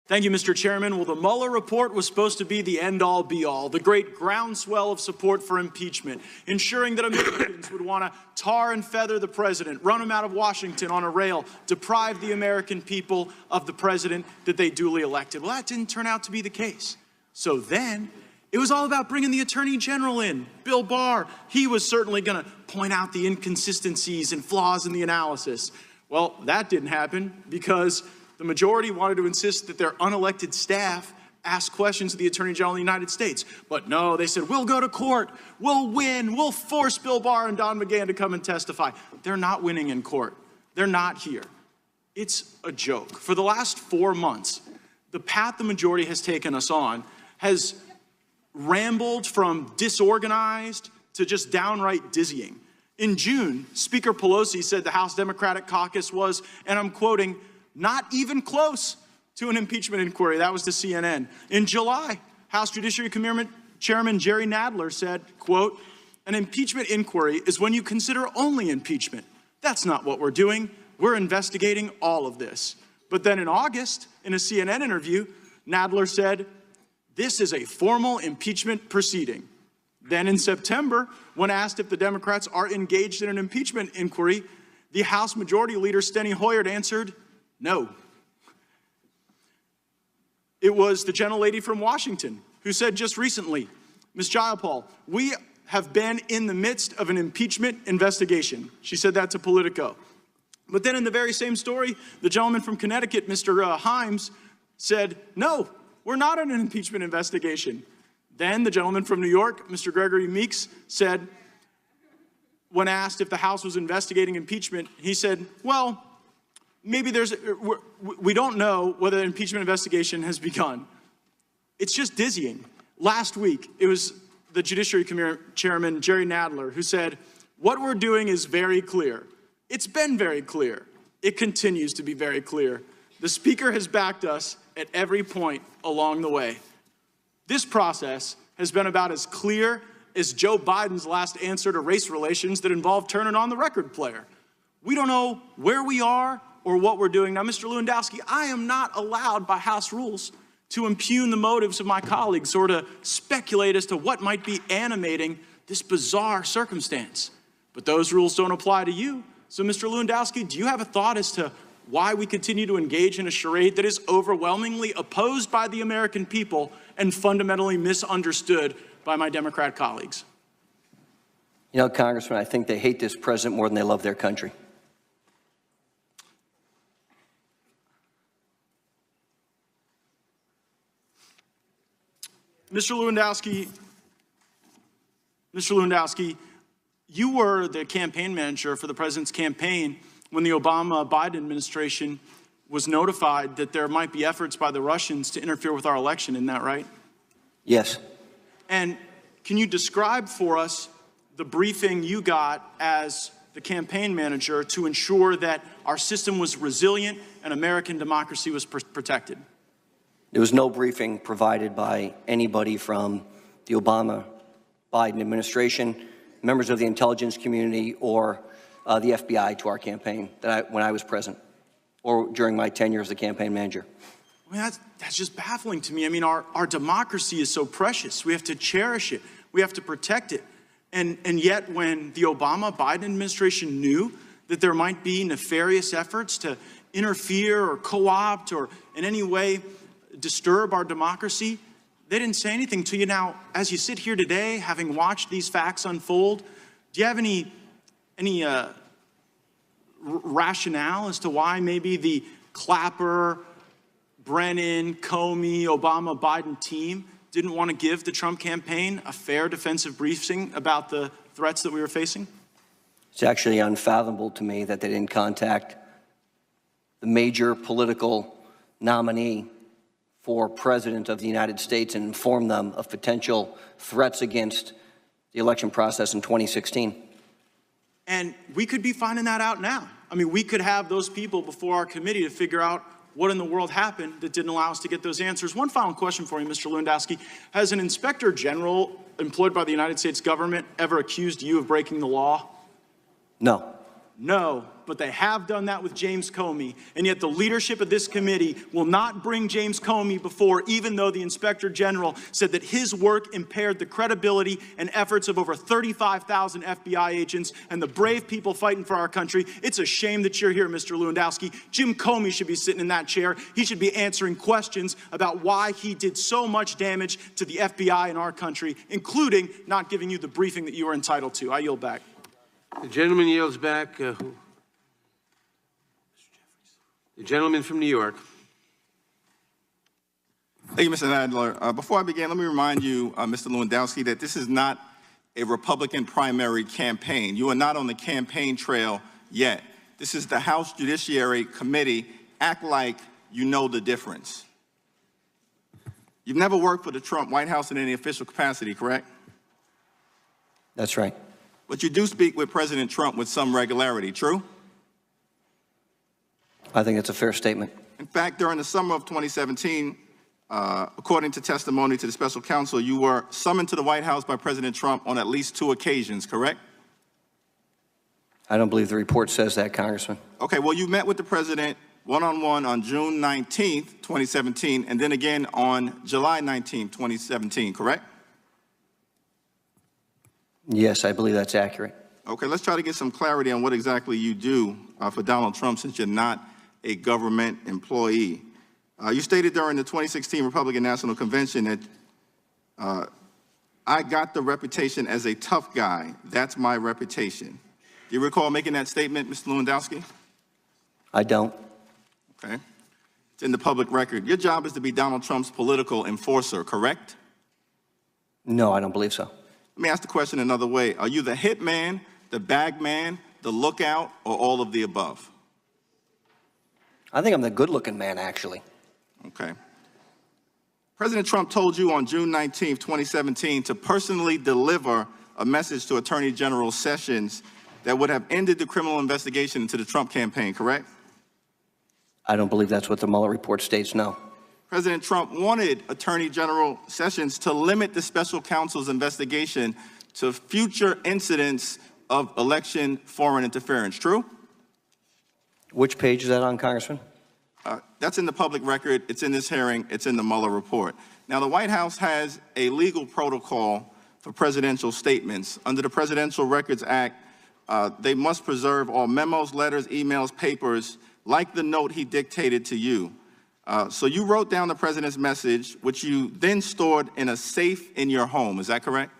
Thank you, Mr. Chairman. Well, the Mueller report was supposed to be the end-all, be-all, the great groundswell of support for impeachment, ensuring that Americans would want to tar and feather the president, run him out of Washington on a rail, deprive the American people of the president that they duly elected. Well, that didn't turn out to be the case. So then, it was all about bringing the Attorney General in, Bill Barr. He was certainly going to point out the inconsistencies and flaws in the analysis. Well, that didn't happen because the majority wanted to insist that their unelected staff ask questions of the Attorney General of the United States. But no, they said, we'll go to court, we'll win, we'll force Bill Barr and Don McGahn to come and testify. They're not winning in court. They're not here. It's a joke. For the last 4 months, the path the majority has taken us on has rambled from disorganized to just downright dizzying. In June, Speaker Pelosi said the House Democratic Caucus was, and I'm quoting, not even close to an impeachment inquiry. That was to CNN. In July, House Judiciary Chairman Jerry Nadler said, quote, an impeachment inquiry is when you consider only impeachment. That's not what we're doing. We're investigating all of this. But then in August, in a CNN interview, Nadler said, this is a formal impeachment proceeding. Then in September, when asked if the Democrats are engaged in an impeachment inquiry, the House Majority Leader Steny Hoyer answered, no. It was the gentlelady from Washington who said just recently, Ms. Jayapal, we have been in the midst of an impeachment investigation. She said that to Politico. But then in the very same story, the gentleman from Connecticut, Mr. Himes, said, no, we're not in an impeachment investigation. Then the gentleman from New York, Mr. Gregory Meeks, said, when asked if the House was investigating impeachment, he said, well, maybe we don't know whether an impeachment investigation has begun. It's just dizzying. Last week, it was the Judiciary Chairman, Jerry Nadler, who said, what we're doing is very clear. It's been very clear. It continues to be very clear. The Speaker has backed us at every point along the way. This process has been about as clear as Joe Biden's last answer to race relations that involved turning on the record player. We don't know where we are or what we're doing. Now, Mr. Lewandowski, I am not allowed by House rules to impugn the motives of my colleagues or to speculate as to what might be animating this bizarre circumstance. But those rules don't apply to you. So, Mr. Lewandowski, do you have a thought as to why we continue to engage in a charade that is overwhelmingly opposed by the American people and fundamentally misunderstood by my Democrat colleagues? You know, Congressman, I think they hate this president more than they love their country. Mr. Lewandowski, you were the campaign manager for the president's campaign when the Obama-Biden administration was notified that there might be efforts by the Russians to interfere with our election. Isn't that right? Yes. And can you describe for us the briefing you got as the campaign manager to ensure that our system was resilient and American democracy was protected? There was no briefing provided by anybody from the Obama-Biden administration, members of the intelligence community, or the FBI to our campaign when I was present, or during my tenure as the campaign manager. I mean, that's just baffling to me. I mean, our democracy is so precious. We have to cherish it. We have to protect it. And yet, when the Obama-Biden administration knew that there might be nefarious efforts to interfere or co-opt or in any way disturb our democracy, they didn't say anything to you. Now, as you sit here today, having watched these facts unfold, do you have any rationale as to why maybe the Clapper, Brennan, Comey, Obama, Biden team didn't want to give the Trump campaign a fair defensive briefing about the threats that we were facing? It's actually unfathomable to me that they didn't contact the major political nominee for president of the United States and inform them of potential threats against the election process in 2016. And we could be finding that out now. I mean, we could have those people before our committee to figure out what in the world happened that didn't allow us to get those answers. One final question for you, Mr. Lewandowski. Has an inspector general employed by the United States government ever accused you of breaking the law? No. No. but they have done that with James Comey. And yet the leadership of this committee will not bring James Comey before, even though the Inspector General said that his work impaired the credibility and efforts of over 35,000 FBI agents and the brave people fighting for our country. It's a shame that you're here, Mr. Lewandowski. Jim Comey should be sitting in that chair. He should be answering questions about why he did so much damage to the FBI in our country, including not giving you the briefing that you are entitled to. I yield back. The gentleman yields back. The gentleman from New York. Thank you, Mr. Nadler. Before I begin, let me remind you, Mr. Lewandowski, that this is not a Republican primary campaign. You are not on the campaign trail yet. This is the House Judiciary Committee. Act like you know the difference. You've never worked for the Trump White House in any official capacity, correct? That's right. But you do speak with President Trump with some regularity, true? I think that's a fair statement. In fact, during the summer of 2017, according to testimony to the special counsel, you were summoned to the White House by President Trump on at least 2 occasions, correct? I don't believe the report says that, Congressman. Okay, well, you met with the president one-on-one on June 19th, 2017, and then again on July 19th, 2017, correct? Yes, I believe that's accurate. Okay, let's try to get some clarity on what exactly you do for Donald Trump, since you're not a government employee. You stated during the 2016 Republican National Convention that I got the reputation as a tough guy. That's my reputation. Do you recall making that statement, Mr. Lewandowski? I don't. Okay. It's in the public record. Your job is to be Donald Trump's political enforcer, correct? No, I don't believe so. Let me ask the question another way. Are you the hit man, the bag man, the lookout, or all of the above? I think I'm the good-looking man, actually. Okay. President Trump told you on June 19th, 2017, to personally deliver a message to Attorney General Sessions that would have ended the criminal investigation into the Trump campaign, correct? I don't believe that's what the Mueller report states, no. President Trump wanted Attorney General Sessions to limit the special counsel's investigation to future incidents of election foreign interference, true? Which page is that on, Congressman? That's in the public record. It's in this hearing. It's in the Mueller report. Now, the White House has a legal protocol for presidential statements. Under the Presidential Records Act, they must preserve all memos, letters, emails, papers, like the note he dictated to you. So you wrote down the president's message, which you then stored in a safe in your home. Is that correct?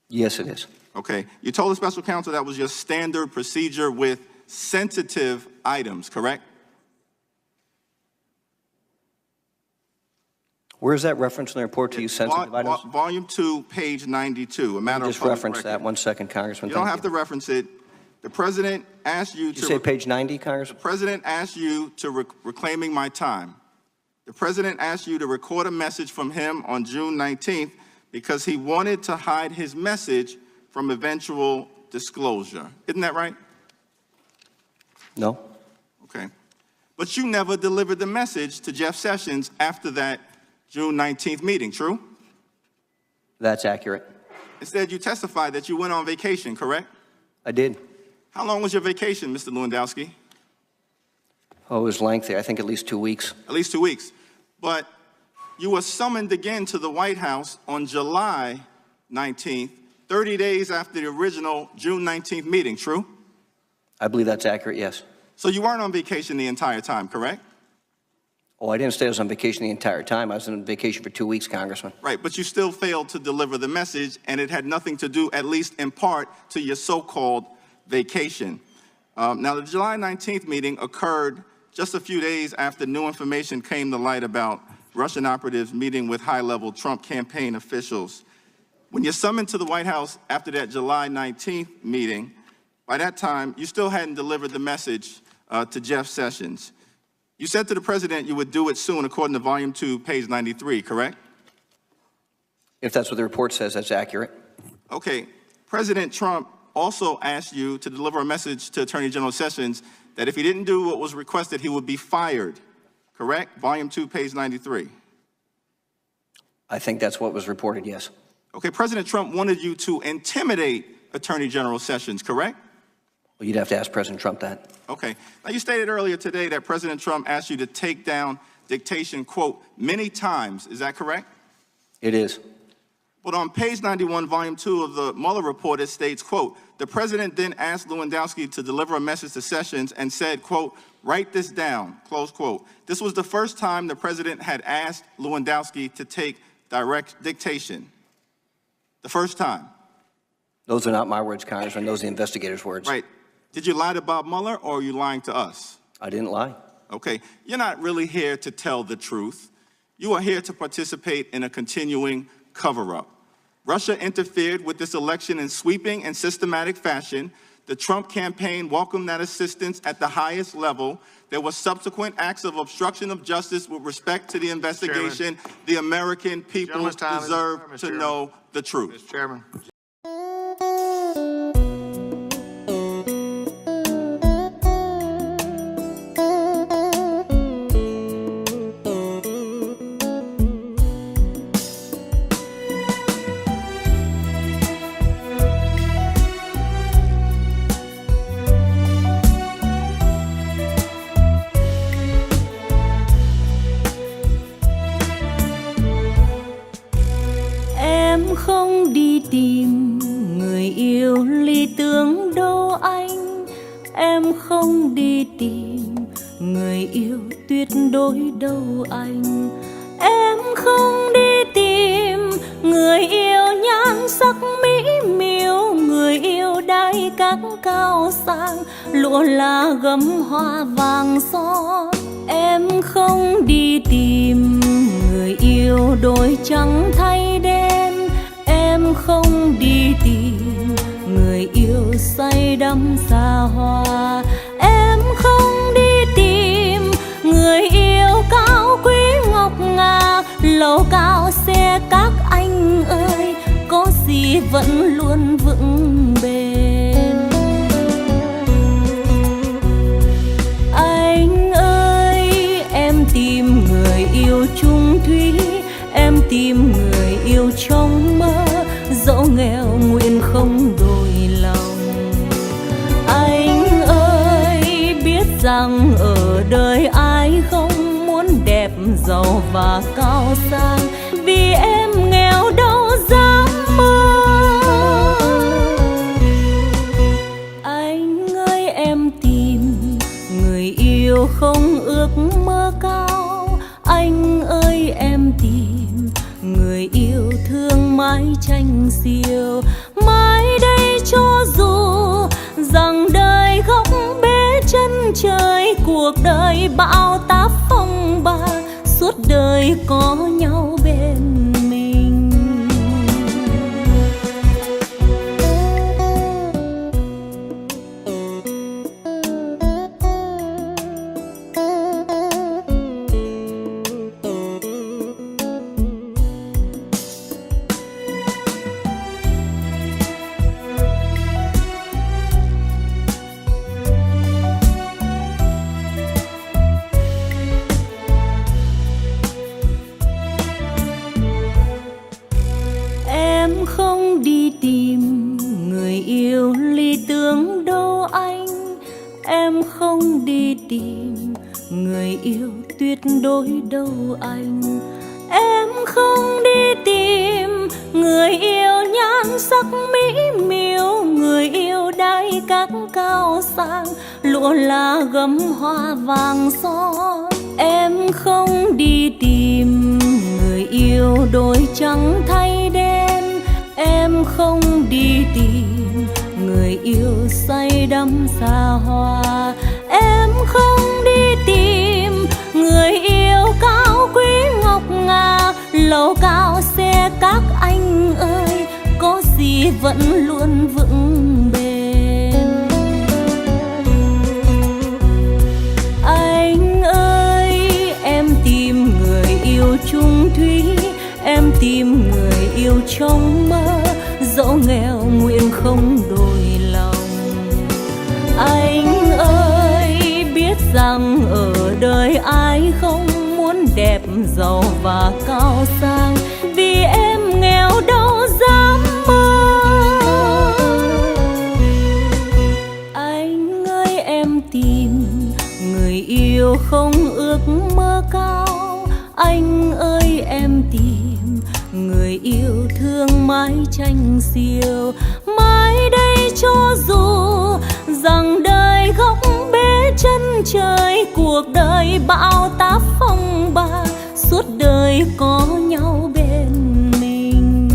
Yes, it is. Okay. You told the special counsel that was your standard procedure with sensitive items, correct? Where is that reference in the report to use sensitive items? Volume 2, page 92, a matter of Just reference record. that 1 second, Congressman. You don't have to reference it. The president asked you to... Did you say page 90, Congressman? The president asked you to reclaiming my time. The president asked you to record a message from him on June 19th because he wanted to hide his message from eventual disclosure. Isn't that right? No. Okay. But you never delivered the message to Jeff Sessions after that June 19th meeting, true? That's accurate. Instead, you testified that you went on vacation, correct? I did. How long was your vacation, Mr. Lewandowski? Oh, it was lengthy. I think at least 2 weeks. At least 2 weeks. But you were summoned again to the White House on July 19th, 30 days after the original June 19th meeting, true? I believe that's accurate, yes. So you weren't on vacation the entire time, correct? Oh, I didn't stay. I was on vacation the entire time. I was on vacation for 2 weeks, Congressman. Right, but you still failed to deliver the message, and it had nothing to do, at least in part, to your so-called vacation. Now, the July 19th meeting occurred just a few days after new information came to light about Russian operatives meeting with high-level Trump campaign officials. When you're summoned to the White House after that July 19th meeting, by that time, you still hadn't delivered the message to Jeff Sessions. You said to the president you would do it soon, according to volume 2, page 93, correct? If that's what the report says, that's accurate. Okay. President Trump also asked you to deliver a message to Attorney General Sessions that if he didn't do what was requested, he would be fired, correct? Volume 2, page 93. I think that's what was reported, yes. Okay, President Trump wanted you to intimidate Attorney General Sessions, correct? Well, you'd have to ask President Trump that. Okay. Now, you stated earlier today that President Trump asked you to take down dictation, quote, many times. Is that correct? It is. But on page 91, volume 2 of the Mueller report, it states, quote, the president then asked Lewandowski to deliver a message to Sessions and said, quote, write this down, close quote. This was the first time the president had asked Lewandowski to take direct dictation. The first time. Those are not my words, Congressman. Those are the investigators' words. Right. Did you lie to Bob Mueller, or are you lying to us? I didn't lie. Okay. You're not really here to tell the truth. You are here to participate in a continuing cover-up. Russia interfered with this election in sweeping and systematic fashion. The Trump campaign welcomed that assistance at the highest level. There were subsequent acts of obstruction of justice with respect to the investigation. The American people deserve to know the truth. Mr. Chairman. Không đi tìm người yêu lý tưởng đâu anh, em không đi tìm người yêu tuyệt đối đâu anh, em không đi tìm người yêu nhan sắc mỹ miều, người yêu đai các cao sang lụa lá gấm hoa vàng son. Em không đi tìm người yêu đôi trắng thay đen, em không đi tìm người yêu say đắm xa hoa, em không đi tìm người yêu cao quý ngọc ngà lầu cao xe các anh ơi, có gì vẫn luôn vững bền. Anh ơi, em tìm người yêu chung thủy, em tìm người yêu trong mơ, dẫu nghèo nguyện không đổi lòng. Anh ơi, biết rằng ở đời ai không muốn đẹp giàu và cao sang, vì em nghèo đâu dám mơ. Anh ơi, em tìm người yêu không ước mơ cao, anh ơi em tìm người yêu thương mái tranh xiêu. Mai đây cho dù rằng đời góc bế chân trời, cuộc đời bão táp phong ba, suốt đời có nhau bên mình. Không đi tìm người yêu lý tưởng đâu anh, em không đi tìm người yêu tuyệt đối đâu anh, em không đi tìm người yêu nhan sắc mỹ miều, người yêu đai các cao sang lụa lá gấm hoa vàng son. Em không đi tìm người yêu đôi trắng thay đen, em không đi tìm người yêu say đắm xa hoa, em không đi tìm người yêu cao quý ngọc ngà lầu cao xe các anh ơi, có gì vẫn luôn vững bền. Anh ơi, em tìm người yêu chung thủy, em tìm người yêu trong mơ, dẫu nghèo nguyện không đổi lòng. Anh ơi, biết rằng ở đời ai không muốn đẹp giàu và cao sang, vì em nghèo đâu dám mơ. Anh không ước mơ cao, anh ơi em tìm người yêu thương mái tranh xiêu. Mai đây cho dù rằng đời góc bế chân trời, cuộc đời bão táp phong ba, suốt đời có nhau bên mình.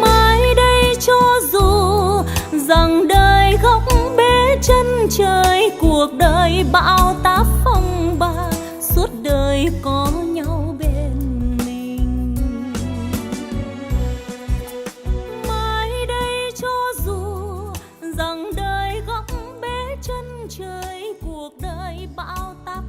Mai đây cho dù rằng đời góc bế chân trời, cuộc đời bão táp phong ba, suốt đời có nhau bên mình. Mai đây cho dù rằng đời góc bế chân trời, cuộc đời bão táp